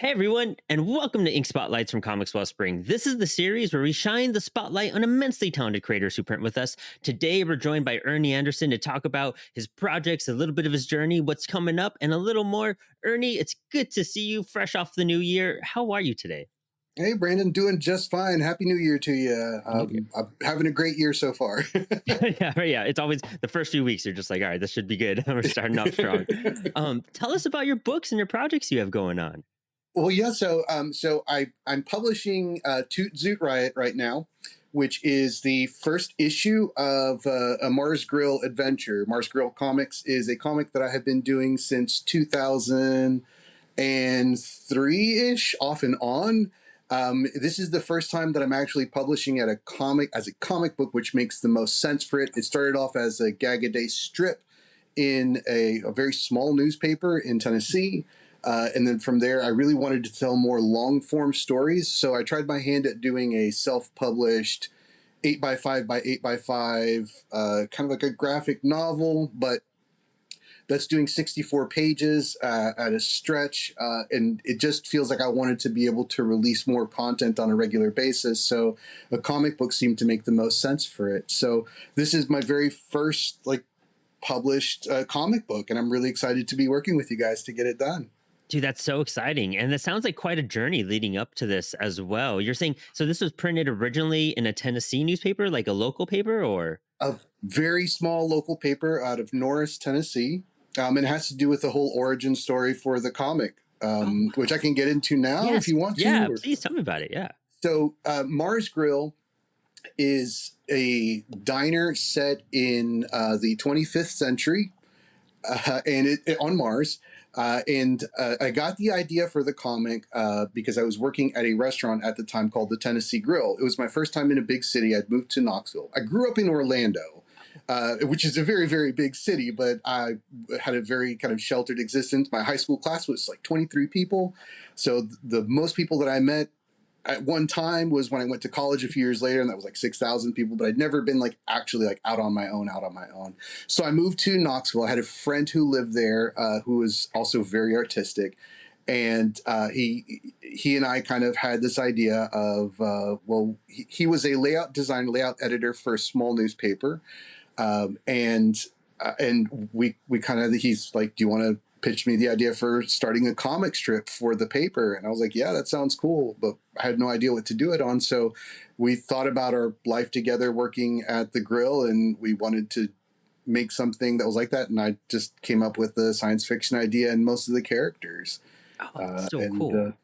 Hey everyone, and welcome to Ink Spotlights from Comix Wellspring. This is the series where we shine the spotlight on immensely talented creators who print with us. Today we're joined by Ernie Anderson to talk about his projects, a little bit of his journey, what's coming up, and a little more. Ernie, it's good to see you fresh off the new year. How are you today? Hey, Brandon, doing just fine. Happy New Year to you. New Year. I'm having a great year so far. Yeah. It's always the first few weeks. You're just like, all right, this should be good. We're starting off strong. Tell us about your books and your projects you have going on. Well, yeah. I'm publishing Toot Zoot Riot right now, which is the first issue of a Mars Grill adventure. Mars Grill Comics is a comic that I have been doing since 2003 ish, off and on. This is the first time that I'm actually publishing at a comic as a comic book, which makes the most sense for it. It started off as a gag a day strip in a very small newspaper in Tennessee. And then from there, I really wanted to tell more long form stories. So I tried my hand at doing a self published 8 by 5 by 8 by 5, kind of like a graphic novel, but that's doing 64 pages at a stretch. And it just feels like I wanted to be able to release more content on a regular basis. So a comic book seemed to make the most sense for it. So this is my very first published comic book, and I'm really excited to be working with you guys to get it done. Dude, that's so exciting. And that sounds like quite a journey leading up to this as well. You're saying, so this was printed originally in a Tennessee newspaper, like a local paper, or? A very small local paper out of Norris, Tennessee. And it has to do with the whole origin story for the comic, Oh, which I can get into now if yes. you want Yeah. to. Please tell me about it. Yeah. So, Mars Grill is a diner set in the 25th century, and on Mars. I got the idea for the comic because I was working at a restaurant at the time called the Tennessee Grill. It was my first time in a big city. I'd moved to Knoxville. I grew up in Orlando, which is a very, very big city, but I had a very kind of sheltered existence. My high school class was like 23 people. So the most people that I met at one time was when I went to college a few years later, and that was like 6,000 people, but I'd never been actually out on my own. So I moved to Knoxville. I had a friend who lived there, who was also very artistic. And he and I kind of had this idea of, he was a layout editor for a small newspaper. And we kind of, he's like, do you want to pitch me the idea for starting a comic strip for the paper? And I was like, yeah, that sounds cool, but I had no idea what to do it on. So we thought about our life together working at the grill, and we wanted to make something that was like that. And I just came up with the science fiction idea and most of the characters. Oh, Uh, so and cool.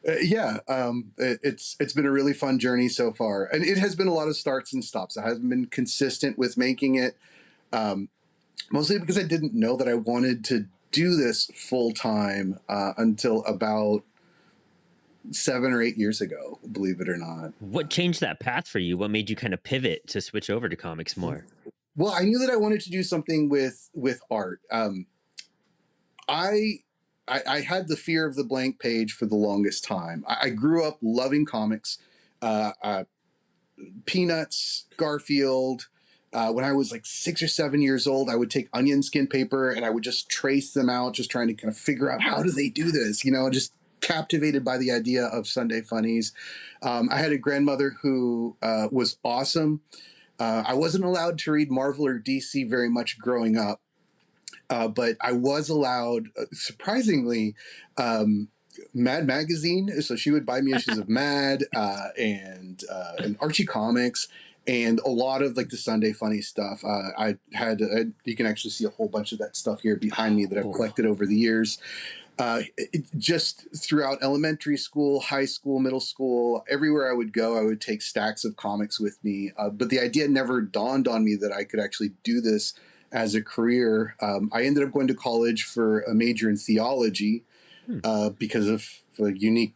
It's been a really fun journey so far, and it has been a lot of starts and stops. I haven't been consistent with making it, um, mostly because I didn't know that I wanted to do this full time until about 7 or 8 years ago, believe it or not. What changed that path for you? What made you kind of pivot to switch over to comics more? Well, I knew that I wanted to do something with art. I, I had the fear of the blank page for the longest time. I grew up loving comics, uh, Peanuts, Garfield. When I was like 6 or 7 years old, I would take onion skin paper and I would just trace them out, just trying to kind of figure out how do they do this, just captivated by the idea of Sunday funnies. I had a grandmother who was awesome. I wasn't allowed to read Marvel or DC very much growing up, but I was allowed, surprisingly, Mad magazine. So she would buy me issues of Mad and Archie comics and a lot of the Sunday funny stuff. I had you can actually see a whole bunch of that stuff here behind me that I've Cool. collected over the years. Just throughout elementary school, high school, middle school, everywhere I would go, I would take stacks of comics with me. But the idea never dawned on me that I could actually do this as a career. I ended up going to college for a major in theology Hmm. because of a unique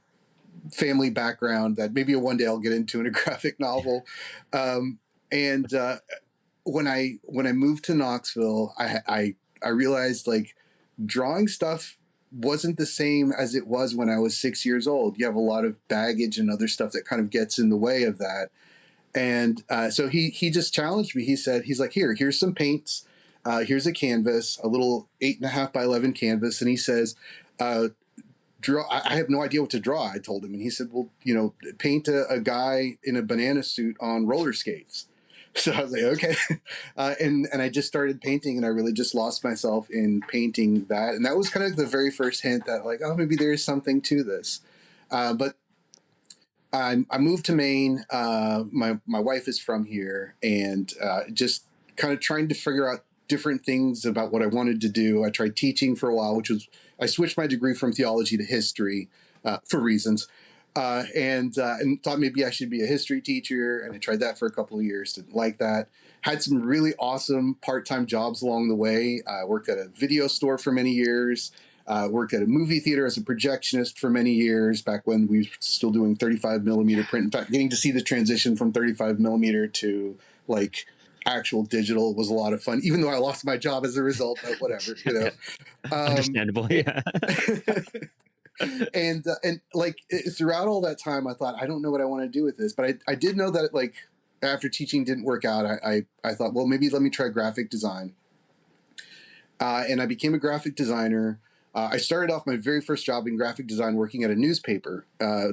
family background that maybe one day I'll get into in a graphic novel. And when I moved to Knoxville, I realized drawing stuff wasn't the same as it was when I was 6 years old. You have a lot of baggage and other stuff that kind of gets in the way of that. And so he just challenged me. He's like, here's some paints. Here's a canvas, a little 8.5 by 11 canvas. And he says, draw. I have no idea what to draw. I told him, and he said, well, paint a guy in a banana suit on roller skates. So I was like, okay, and I just started painting, and I really just lost myself in painting that, and that was kind of the very first hint that like, oh, maybe there is something to this. But I moved to Maine. My wife is from here, and just kind of trying to figure out different things about what I wanted to do. I tried teaching for a while, which was I switched my degree from theology to history for reasons, and thought maybe I should be a history teacher. And I tried that for a couple of years. Didn't like that. Had some really awesome part-time jobs along the way. I worked at a video store for many years. Worked at a movie theater as a projectionist for many years, back when we were still doing 35 millimeter print. In fact, getting to see the transition from 35 millimeter to like actual digital was a lot of fun, even though I lost my job as a result, but whatever, Understandable. it- Yeah. and like throughout all that time, I thought, I don't know what I want to do with this, but I did know that like after teaching didn't work out, I thought, well, maybe let me try graphic design. And I became a graphic designer. I started off my very first job in graphic design working at a newspaper,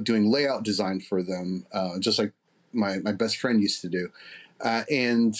doing layout design for them, just like my best friend used to do. And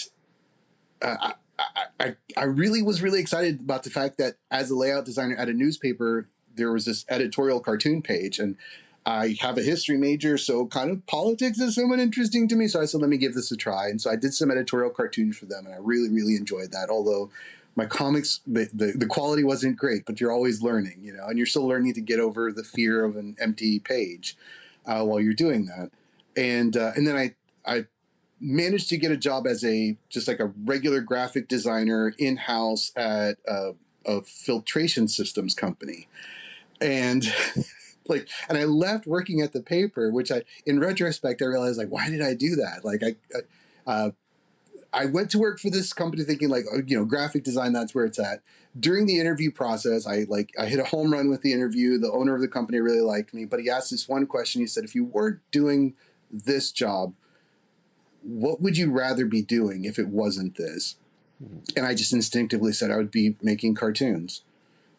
I really was really excited about the fact that as a layout designer at a newspaper, there was this editorial cartoon page. And I have a history major, so kind of politics is somewhat interesting to me. So I said, let me give this a try. And so I did some editorial cartoons for them, and I really, really enjoyed that. Although my comics, the quality wasn't great, but you're always learning, and you're still learning to get over the fear of an empty page while you're doing that. And then I managed to get a job as just like a regular graphic designer in house at a filtration systems company, and and I left working at the paper, which in retrospect, I realized like, why did I do that? Like I went to work for this company thinking like, oh, graphic design, that's where it's at. During the interview process, I hit a home run with the interview. The owner of the company really liked me, but he asked this one question. He said, if you weren't doing this job, what would you rather be doing if it wasn't this? And I just instinctively said I would be making cartoons.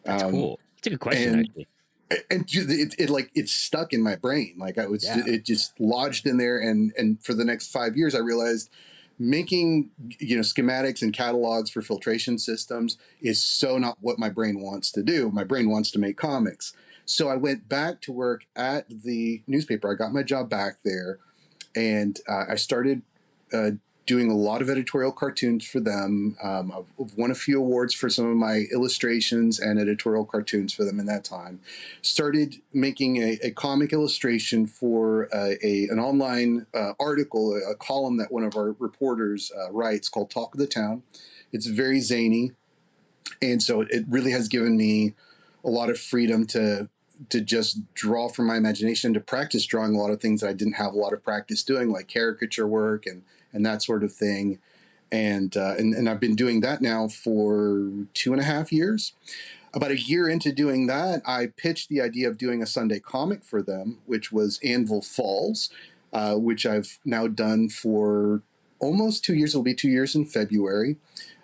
That's Um, cool. It's a good question, and actually. it stuck in my brain. Like Yeah. it just lodged in there. And for the next 5 years, I realized making, schematics and catalogs for filtration systems is so not what my brain wants to do. My brain wants to make comics. So I went back to work at the newspaper. I got my job back there, and I started doing a lot of editorial cartoons for them. I've won a few awards for some of my illustrations and editorial cartoons for them in that time. Started making a comic illustration for an online article, a column that one of our reporters writes called Talk of the Town. It's very zany, and so it really has given me a lot of freedom to just draw from my imagination, to practice drawing a lot of things that I didn't have a lot of practice doing, like caricature work and that sort of thing. And I've been doing that now for 2.5 years. About a year into doing that, I pitched the idea of doing a Sunday comic for them, which was Anvil Falls, which I've now done for almost 2 years. It'll be 2 years in February.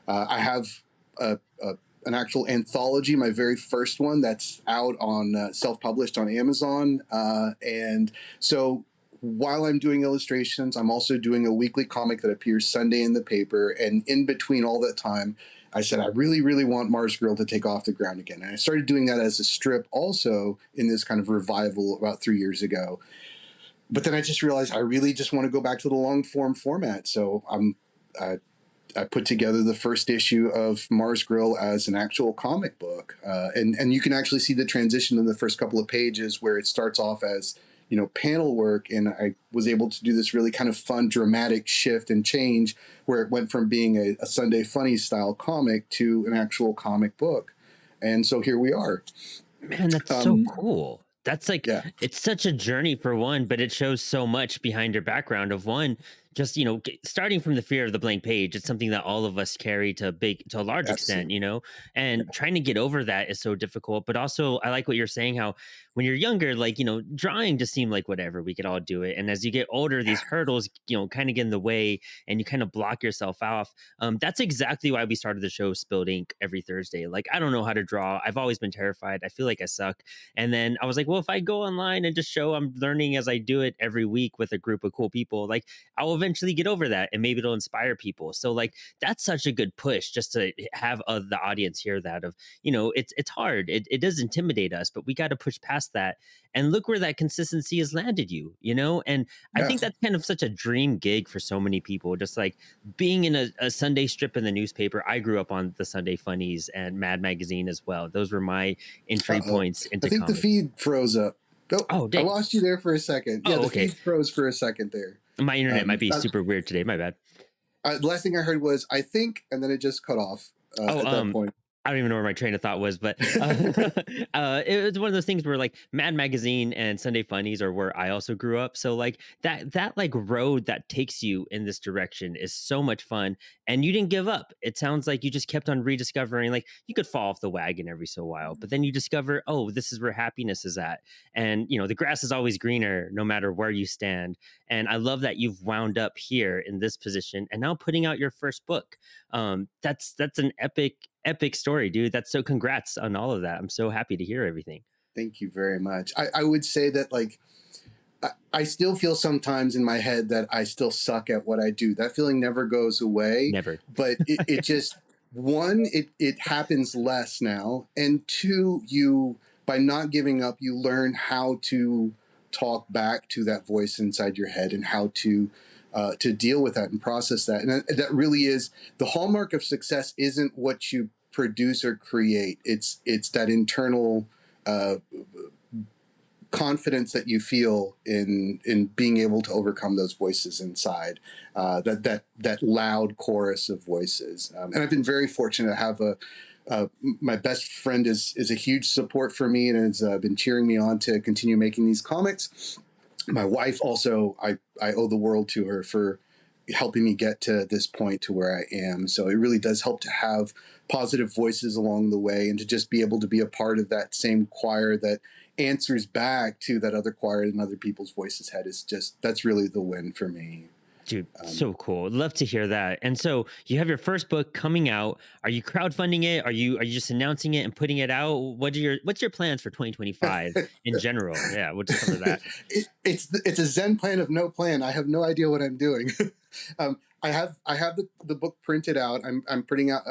I have an actual anthology, my very first one, that's out on self-published on Amazon. And so while I'm doing illustrations, I'm also doing a weekly comic that appears Sunday in the paper. And in between all that time, I said, I really, really want Mars Grill to take off the ground again. And I started doing that as a strip also in this kind of revival about 3 years ago. But then I just realized I really just want to go back to the long form format. So I put together the first issue of Mars Grill as an actual comic book. And you can actually see the transition in the first couple of pages where it starts off as, panel work. And I was able to do this really kind of fun, dramatic shift and change where it went from being a Sunday Funny style comic to an actual comic book. And so here we are. Man, that's so Um, cool. That's like, yeah. it's such a journey for one, but it shows so much behind your background of one, just starting from the fear of the blank page, it's something that all of us carry to a large extent, Absolutely. and Yeah. trying to get over that is so difficult. But also, I like what you're saying, how when you're younger, like, drawing just seemed like whatever, we could all do it. And as you get older, these hurdles, kind of get in the way, and you kind of block yourself off. That's exactly why we started the show Spilled Ink every Thursday. Like, I don't know how to draw. I've always been terrified. I feel like I suck. And then I was like, well, if I go online and just show I'm learning as I do it every week with a group of cool people, like, I'll eventually get over that, and maybe it'll inspire people. So, like, that's such a good push, just to have the audience hear that of, it's hard. It does intimidate us, but we got to push past that. And look where that consistency has landed you, And I Yeah. think that's kind of such a dream gig for so many people, just like being in a Sunday strip in the newspaper. I grew up on the Sunday Funnies and Mad Magazine as well. Those were my entry Uh-oh. points I into think the comics. feed froze up. Oh, Oh, I dang. lost you there for a second. Yeah, Oh, the okay. feed froze for a second there. My internet might be That's, super weird today. My bad. the last thing I heard was "I think," and then it just cut off Oh, at that point. I don't even know where my train of thought was, but it was one of those things where, like, Mad Magazine and Sunday Funnies are where I also grew up. So, like, that like road that takes you in this direction is so much fun, and you didn't give up. It sounds like you just kept on rediscovering. Like, you could fall off the wagon every so while, but then you discover, oh, this is where happiness is at, and the grass is always greener no matter where you stand. And I love that you've wound up here in this position and now putting out your first book. That's an epic story, dude. That's so congrats on all of that. I'm so happy to hear everything. Thank you very much. I would say that, like, I still feel sometimes in my head that I still suck at what I do. That feeling never goes away, Never. but it just, one, it happens less now, and two, you, by not giving up, you learn how to talk back to that voice inside your head, and how to deal with that and process that. And that really is the hallmark of success. Isn't what you produce or create. It's that internal uh, confidence that you feel in being able to overcome those voices inside, that loud chorus of voices. And I've been very fortunate to have my best friend is a huge support for me, and has been cheering me on to continue making these comics. My wife also, I owe the world to her for helping me get to this point to where I am. So it really does help to have positive voices along the way, and to just be able to be a part of that same choir that answers back to that other choir and other people's voices head, is just, that's really the win for me. Dude, Um, so cool. Love to hear that. And so you have your first book coming out. Are you crowdfunding it? Are you just announcing it and putting it out? What's your plans for 2025 in general? Yeah, we'll just cover that. it's a Zen plan of no plan. I have no idea what I'm doing. I have the book printed out. I'm putting out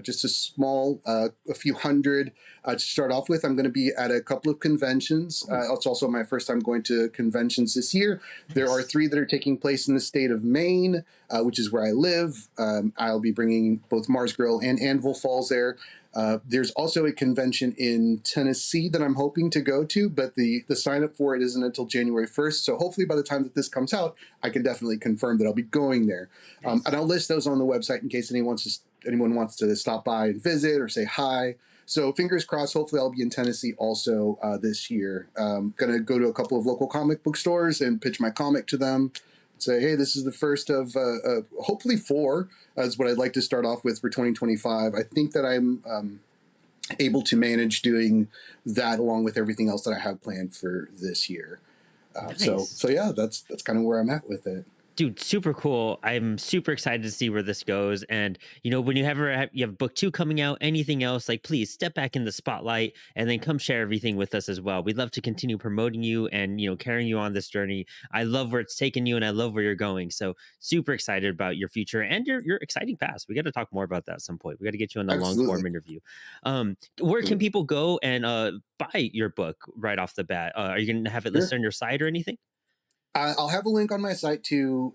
just a small a few hundred to start off with. I'm going to be at a couple of conventions. Ooh, It's also my first time going to conventions this year. There are nice. three that are taking place in the state of Maine, which is where I live. I'll be bringing both Mars Grill and Anvil Falls there. There's also a convention in Tennessee that I'm hoping to go to, but the sign up for it isn't until January 1st. So hopefully by the time that this comes out, I can definitely confirm that I'll be going there. Nice. And I'll list those on the website in case anyone wants to stop by and visit or say hi. So fingers crossed. Hopefully I'll be in Tennessee also this year. Gonna go to a couple of local comic book stores and pitch my comic to them. Say, hey, this is the first of hopefully four. Is what I'd like to start off with for 2025. I think that I'm able to manage doing that along with everything else that I have planned for this year. Nice. So yeah, that's kind of where I'm at with it. Dude, super cool. I'm super excited to see where this goes. And when you have book two coming out, anything else, like, please step back in the spotlight and then come share everything with us as well. We'd love to continue promoting you and carrying you on this journey. I love where it's taken you, and I love where you're going. So super excited about your future and your exciting past. We got to talk more about that at some point. We got to get you on the long Absolutely. form interview. Where can people go and buy your book right off the bat? Are you going to have it Sure. listed on your site or anything? I'll have a link on my site to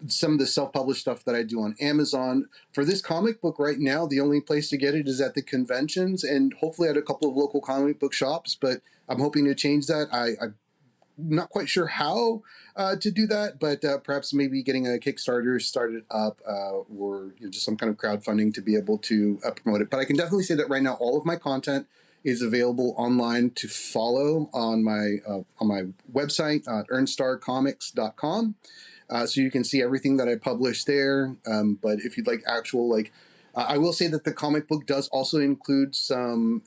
some of the self-published stuff that I do on Amazon. For this comic book right now, the only place to get it is at the conventions, and hopefully at a couple of local comic book shops. But I'm hoping to change that. I'm not quite sure how to do that, but perhaps maybe getting a Kickstarter started up, or just some kind of crowdfunding to be able to promote it. But I can definitely say that right now, all of my content is available online to follow on my website, earnstarcomics.com. So you can see everything that I publish there. But if you'd like actual, I will say that the comic book does also include some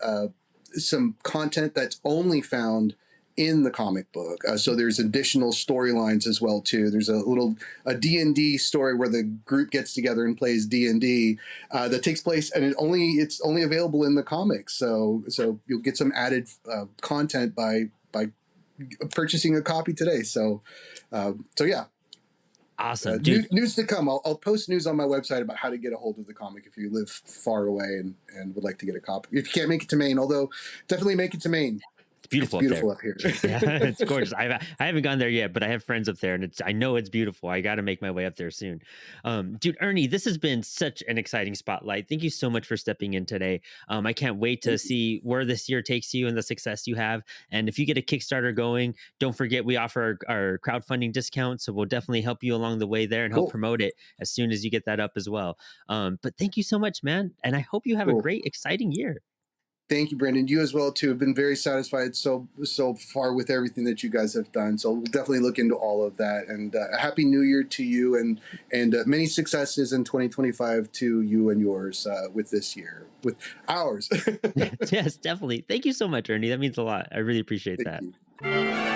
content that's only found in the comic book. So there's additional storylines as well too. There's a D&D story where the group gets together and plays D&D that takes place, and it's only available in the comics. So you'll get some added content by purchasing a copy today. So yeah. Awesome, dude. News to come. I'll post news on my website about how to get a hold of the comic if you live far away and would like to get a copy. If you can't make it to Maine, although definitely make it to Maine. It's beautiful, It's beautiful up up here. Yeah, it's gorgeous. I haven't gone there yet, but I have friends up there, and I know it's beautiful. I got to make my way up there soon. Dude, Ernie, this has been such an exciting spotlight. Thank you so much for stepping in today. I can't wait to see where this year takes you and the success you have. And if you get a Kickstarter going, don't forget we offer our crowdfunding discount, so we'll definitely help you along the way there and help Cool. promote it as soon as you get that up as well. But thank you so much, man, and I hope you have a Cool. great, exciting year. Thank you, Brendan. You as well too. I've been very satisfied so far with everything that you guys have done. So we'll definitely look into all of that. And a happy New Year to you, and many successes in 2025 to you and yours with this year, with ours. Yes, definitely. Thank you so much, Ernie. That means a lot. I really appreciate Thank that. you.